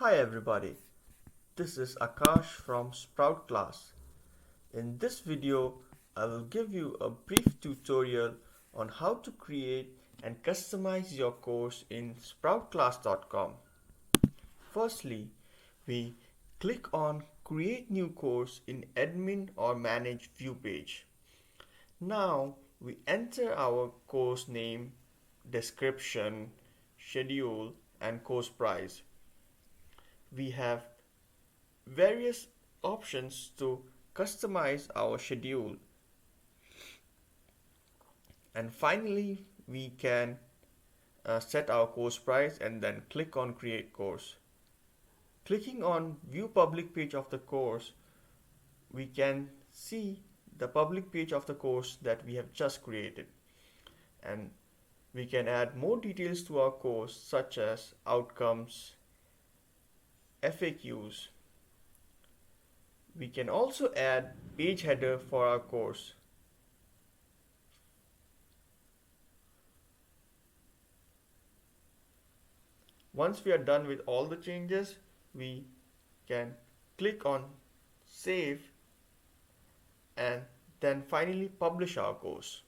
Hi everybody, this is Akash from Sprout Class. In this video, I will give you a brief tutorial on how to create and customize your course in sproutclass.com. Firstly, we click on Create New Course in Admin or Manage View page. Now we enter our course name, description, schedule, and course price. We have various options to customize our schedule, and finally we can set our course price and then click on create course. Clicking on view public page of the course, we can see the public page of the course that we have just created, and we can add more details to our course such as outcomes, FAQs. We can also add page header for our course. Once we are done with all the changes, we can click on save and then finally publish our course.